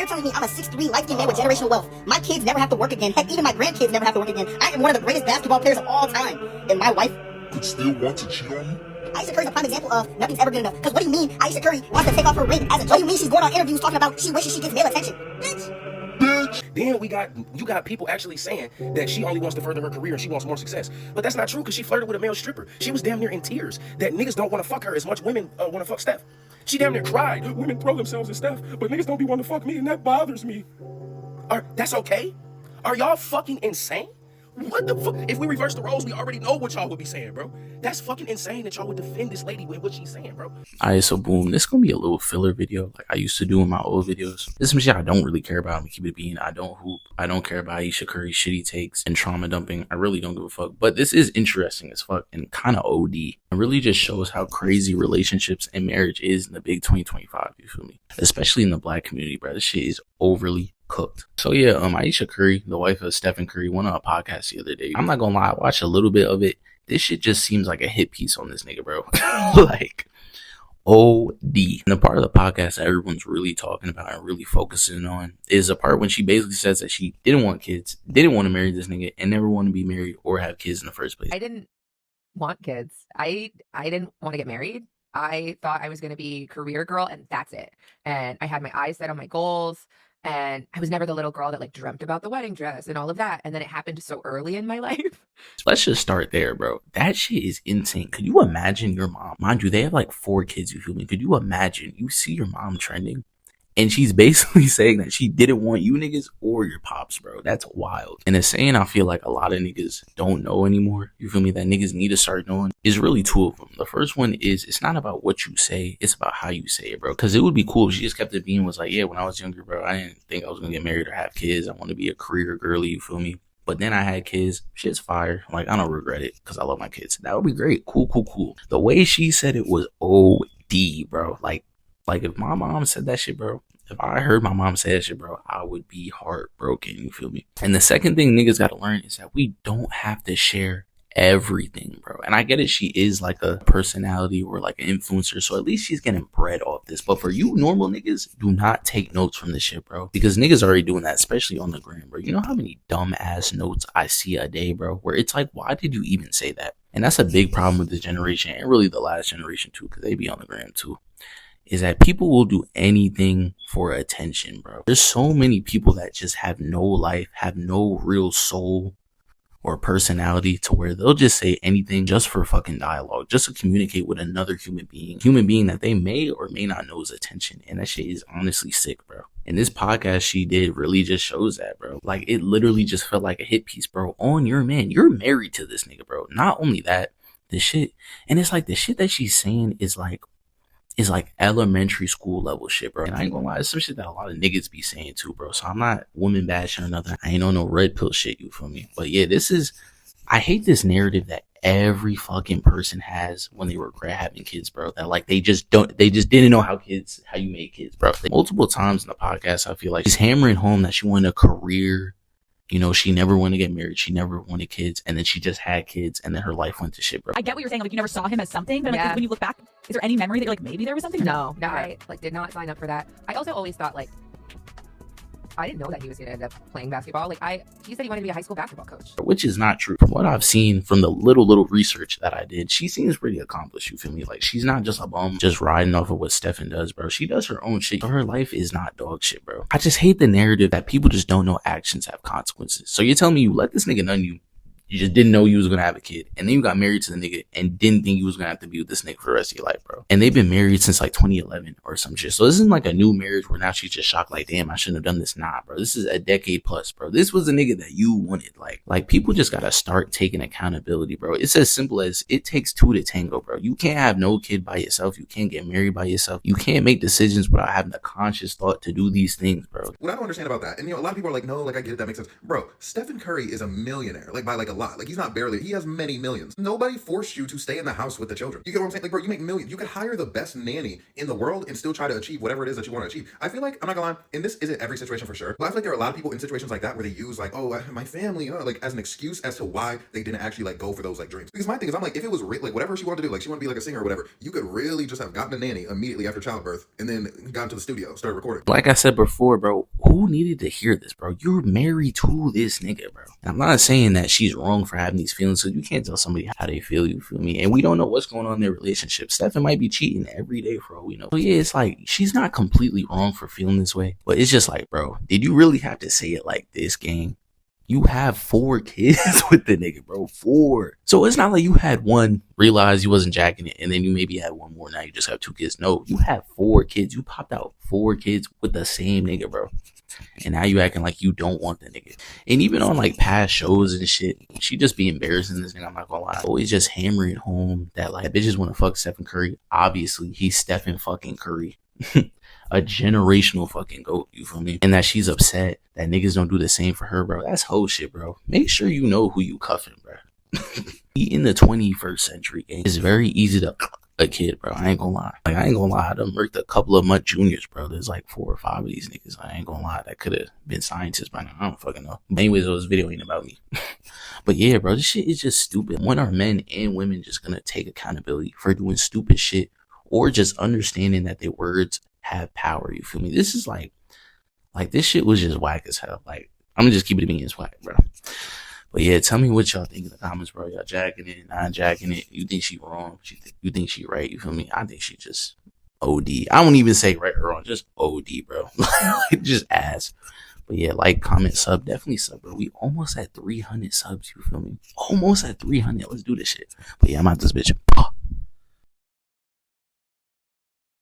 you're telling me I'm a 6'3" light-skinned man with generational wealth. My kids never have to work again. Heck, even my grandkids never have to work again. I am one of the greatest basketball players of all time. And my wife could still want to cheat on you? Ayesha Curry's a prime example of nothing's ever good enough. Because what do you mean Ayesha Curry wants to take off her ring as a joke? What do you mean she's going on interviews talking about she wishes she gets male attention? Bitch! Then you got people actually saying that she only wants to further her career and she wants more success. But that's not true, because she flirted with a male stripper. She was damn near in tears that niggas don't want to fuck her as much women want to fuck Steph. She damn near cried. Women throw themselves at Steph, but niggas don't be wanting to fuck me, and that bothers me. That's okay? Are y'all fucking insane? What the fuck? If we reverse the roles, we already know what y'all would be saying, bro. That's fucking insane that y'all would defend this lady with what she's saying, bro. Alright, so boom, this gonna be a little filler video like I used to do in my old videos. This is some shit I don't really care about. I'm gonna keep it being. I don't hoop. I don't care about Ayesha Curry's shitty takes and trauma dumping. I really don't give a fuck. But this is interesting as fuck and kind of OD. It really just shows how crazy relationships and marriage is in the big 2025, you feel me? Especially in the black community, bro. This shit is overly cooked. So yeah, Ayesha Curry, the wife of Stephen Curry, went on a podcast the other day. I'm not gonna lie, I watched a little bit of it. This shit just seems like a hit piece on this nigga, bro. Like, OD. And the part of the podcast that everyone's really talking about and really focusing on is a part when she basically says that she didn't want kids, didn't want to marry this nigga, and never want to be married or have kids in the first place. I didn't want kids. I didn't want to get married. I thought I was going to be career girl, and that's it. And I had my eyes set on my goals. And I was never the little girl that like dreamt about the wedding dress and all of that. And then it happened so early in my life. Let's just start there, bro. That shit is insane. Could you imagine your mom? Mind you, they have like 4 kids, you feel me? Could you imagine you see your mom trending and she's basically saying that she didn't want you niggas or your pops, bro? That's wild. And the saying I feel like a lot of niggas don't know anymore, you feel me, that niggas need to start knowing, is really 2 of them. The first one is, it's not about what you say, it's about how you say it, bro. Because it would be cool if she just kept it being, was like, yeah, when I was younger, bro, I didn't think I was gonna get married or have kids. I want to be a career girly, you feel me? But then I had kids. Shit's fire. Like, I don't regret it because I love my kids. That would be great. Cool. The way she said it was OD, bro. Like if my mom said that shit, bro, if I heard my mom say that shit, bro, I would be heartbroken, you feel me? And the second thing niggas gotta learn is that we don't have to share everything, bro. And I get it, she is like a personality or like an influencer, so at least she's getting bread off this. But for you normal niggas, do not take notes from this shit, bro, because niggas already doing that, especially on the gram, bro. You know how many dumb ass notes I see a day, bro, where it's like, why did you even say that? And that's a big problem with this generation, and really the last generation too, because they be on the gram too, is that people will do anything for attention, bro. There's so many people that just have no life, have no real soul or personality, to where they'll just say anything just for fucking dialogue, just to communicate with another human being that they may or may not know's attention. And that shit is honestly sick, bro. And this podcast she did really just shows that, bro. Like, it literally just felt like a hit piece, bro, on your man. You're married to this nigga, bro. Not only that, the shit, and it's like the shit that she's saying is like elementary school level shit, bro. And I ain't gonna lie, it's some shit that a lot of niggas be saying too, bro. So I'm not woman bashing or nothing. I ain't on no red pill shit, you feel me? But yeah, I hate this narrative that every fucking person has when they were having kids, bro. That like they just didn't know how you make kids, bro. Multiple times in the podcast, I feel like she's hammering home that she wanted a career. You know, she never wanted to get married. She never wanted kids. And then she just had kids. And then her life went to shit, bro. I get what you're saying. Like, you never saw him as something. But like, when you look back, is there any memory that you're like, maybe there was something? No, I did not sign up for that. I also always thought, like, I didn't know that he was going to end up playing basketball. Like, he said he wanted to be a high school basketball coach. Which is not true. From what I've seen from the little research that I did, she seems pretty accomplished, you feel me? Like, she's not just a bum just riding off of what Stephen does, bro. She does her own shit. So her life is not dog shit, bro. I just hate the narrative that people just don't know actions have consequences. So you're telling me you let this nigga nut you just didn't know you was gonna have a kid, and then you got married to the nigga and didn't think you was gonna have to be with this nigga for the rest of your life, bro. And they've been married since like 2011 or some shit. So this isn't like a new marriage where now she's just shocked, like, damn, I shouldn't have done this. Nah, bro, this is a decade plus, bro. This was a nigga that you wanted. Like people just gotta start taking accountability, bro. It's as simple as it takes 2 to tango, bro. You can't have no kid by yourself. You can't get married by yourself. You can't make decisions without having the conscious thought to do these things, bro. What I don't understand about that, and you know, a lot of people are like, no, like I get it, that makes sense, bro. Stephen Curry is a millionaire, like by like a lot. Like, he's not barely, he has many millions. Nobody forced you to stay in the house with the children. You get what I'm saying? Like, bro, you make millions. You could hire the best nanny in the world and still try to achieve whatever it is that you want to achieve. I feel like, I'm not gonna lie, and this isn't every situation for sure, but I feel like there are a lot of people in situations like that where they use like, oh, my family, like as an excuse as to why they didn't actually like go for those like dreams. Because my thing is, I'm like, if it was like whatever she wanted to do, like she wanted to be like a singer or whatever, you could really just have gotten a nanny immediately after childbirth and then got into the studio, started recording. Like I said before, bro, who needed to hear this, bro? You're married to this nigga, bro. And I'm not saying that she's wrong for having these feelings, so you can't tell somebody how they feel, you feel me? And we don't know what's going on in their relationship. Stephen might be cheating every day for all we know. So yeah, it's like, she's not completely wrong for feeling this way, but it's just like, bro, did you really have to say it like this, gang? You have 4 kids with the nigga, bro. 4. So it's not like you had one, realized you wasn't jacking it, and then you maybe had one more, now you just have 2 kids. No, you have 4 kids. You popped out 4 kids with the same nigga, bro. And now you acting like you don't want the nigga. And even on like past shows and shit, she just be embarrassing this nigga, I'm not gonna lie. Always just hammering home that like bitches wanna fuck Stephen Curry. Obviously, he's Stephen fucking Curry. A generational fucking GOAT, you feel me? And that she's upset that niggas don't do the same for her, bro. That's whole shit, bro. Make sure you know who you cuffing, bro. In the 21st century, gang, it's very easy to a kid, bro. I ain't gonna lie. Like, I ain't gonna lie. I done murked a couple of MUTT juniors, bro. There's like 4 or 5 of these niggas. I ain't gonna lie. That could have been scientists by now. I don't fucking know. But anyways, this video ain't about me. But yeah, bro, this shit is just stupid. When are men and women just gonna take accountability for doing stupid shit, or just understanding that their words have power? You feel me? This is like this shit was just whack as hell. Like, I'm gonna just keep it being as whack, bro. But yeah, tell me what y'all think in the comments, bro. Y'all jacking it, not jacking it? You think she wrong? You think she right? You feel me? I think she just OD. I won't even say right or wrong, just OD, bro. Like, just ass. But yeah, like, comment, sub, definitely sub, bro. We almost at 300 subs, you feel me? Almost at 300. Let's do this shit. But yeah, I'm out this bitch.